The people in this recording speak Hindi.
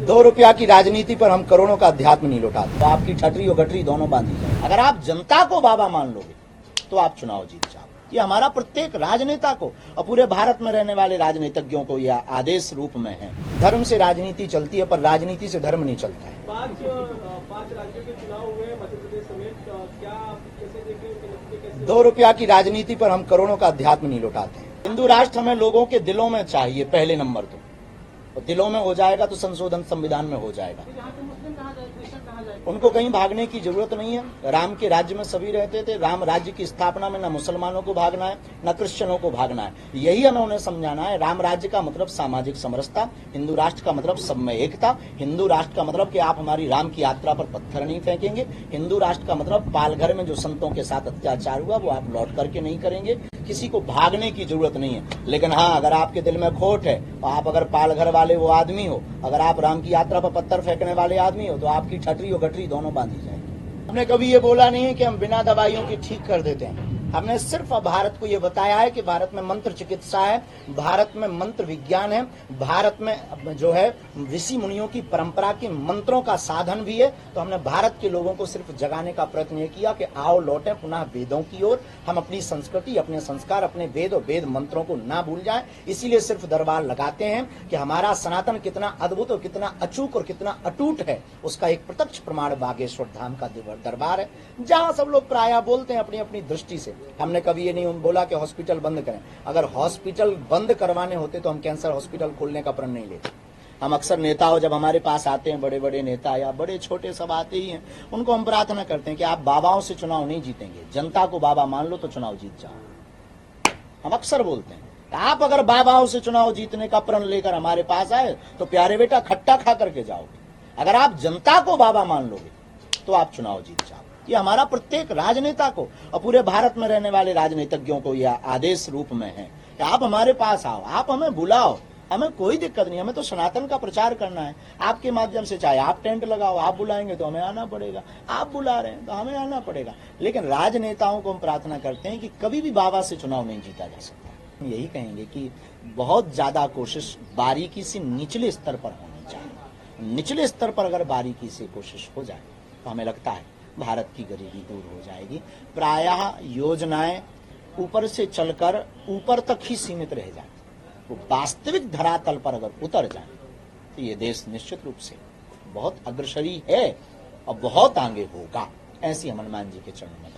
₹2 की राजनीति पर हम करोड़ों का अध्यात्म नहीं लौटाते। तो आपकी ठटरी और गठरी दोनों बांधी जाए। अगर आप जनता को बाबा मान लोगे तो आप चुनाव जीत जाओगे। ये हमारा प्रत्येक राजनेता को और पूरे भारत में रहने वाले राजनीतिज्ञों को यह आदेश रूप में है। धर्म से राजनीति चलती है, पर राजनीति से धर्म नहीं चलता है। पांच राज्यों के चुनाव हुए मध्य प्रदेश समेत, क्या कैसे देखें? ₹2 की राजनीति पर हम करोड़ों का अध्यात्म नहीं लौटाते हैं। हिंदू राष्ट्र हमें लोगों के दिलों में चाहिए पहले नंबर तो, और दिलों में हो जाएगा तो संशोधन संविधान में हो जाएगा। उनको कहीं भागने की जरूरत नहीं है। राम के राज्य में सभी रहते थे। राम राज्य की स्थापना में न मुसलमानों को भागना है न क्रिश्चियनों को भागना है। यही हमें उन्हें समझाना है। राम राज्य का मतलब सामाजिक समरसता, हिंदू राष्ट्र का मतलब सब में एकता, हिंदू राष्ट्र का मतलब कि आप हमारी राम की यात्रा पर पत्थर नहीं फेंकेंगे, हिंदू राष्ट्र का मतलब पालघर में जो संतों के साथ अत्याचार हुआ वो आप लौट करके नहीं करेंगे। किसी को भागने की जरूरत नहीं है। लेकिन हाँ, अगर आपके दिल में खोट है, आप अगर पालघर वाले वो आदमी हो, अगर आप राम की यात्रा पर पत्थर फेंकने वाले आदमी हो, तो आपकी ठटरी और गठरी दोनों बांधी जाएगी। हमने कभी ये बोला नहीं है कि हम बिना दवाइयों के ठीक कर देते हैं। हमने सिर्फ भारत को ये बताया है कि भारत में मंत्र चिकित्सा है, भारत में मंत्र विज्ञान है, भारत में जो है ऋषि मुनियों की परंपरा के मंत्रों का साधन भी है। तो हमने भारत के लोगों को सिर्फ जगाने का प्रयत्न ये किया कि आओ लौटें पुनः वेदों की ओर। हम अपनी संस्कृति, अपने संस्कार, अपने वेद और वेद मंत्रों को ना भूल जाएं। इसीलिए सिर्फ दरबार लगाते हैं कि हमारा सनातन कितना अद्भुत और कितना अचूक और कितना अटूट है, उसका एक प्रत्यक्ष प्रमाण बागेश्वर धाम का दरबार है, जहां सब लोग प्रायः बोलते हैं अपनी अपनी दृष्टि से। हमने कभी ये नहीं बोला कि हॉस्पिटल बंद करें। अगर हॉस्पिटल बंद करवाने होते तो हम कैंसर हॉस्पिटल खोलने का प्रण नहीं लेते। हम अक्सर नेताओं जब हमारे पास आते हैं, बड़े बड़े नेता या बड़े छोटे सब आते ही हैं, उनको हम प्रार्थना करते हैं कि आप बाबाओं से चुनाव नहीं जीतेंगे, जनता को बाबा मान लो तो चुनाव जीत जाओ। हम अक्सर बोलते हैं आप अगर बाबाओं से चुनाव जीतने का प्रण लेकर हमारे पास आए तो प्यारे बेटा खट्टा खा करके जाओगे। अगर आप जनता को बाबा मान लोगे तो आप चुनाव जीत जाओगे। ये हमारा प्रत्येक राजनेता को और पूरे भारत में रहने वाले राजनीतिज्ञों को यह आदेश रूप में है कि आप हमारे पास आओ, आप हमें बुलाओ, हमें कोई दिक्कत नहीं। हमें तो सनातन का प्रचार करना है। आपके माध्यम से चाहे आप टेंट लगाओ, आप बुलाएंगे तो हमें आना पड़ेगा, आप बुला रहे हैं तो हमें आना पड़ेगा। लेकिन राजनेताओं को हम प्रार्थना करते हैं कि कभी भी बाबा से चुनाव नहीं जीता जा सकता। यही कहेंगे कि बहुत ज्यादा कोशिश बारीकी से निचले स्तर पर होनी चाहिए। निचले स्तर पर अगर बारीकी से कोशिश हो जाए तो हमें लगता है भारत की गरीबी दूर हो जाएगी। प्रायः योजनाएं ऊपर से चलकर ऊपर तक ही सीमित रह जाए, वो वास्तविक धरातल पर अगर उतर जाए तो ये देश निश्चित रूप से बहुत अग्रसरी है और बहुत आगे होगा। ऐसी हम हनुमान जी के चरणों में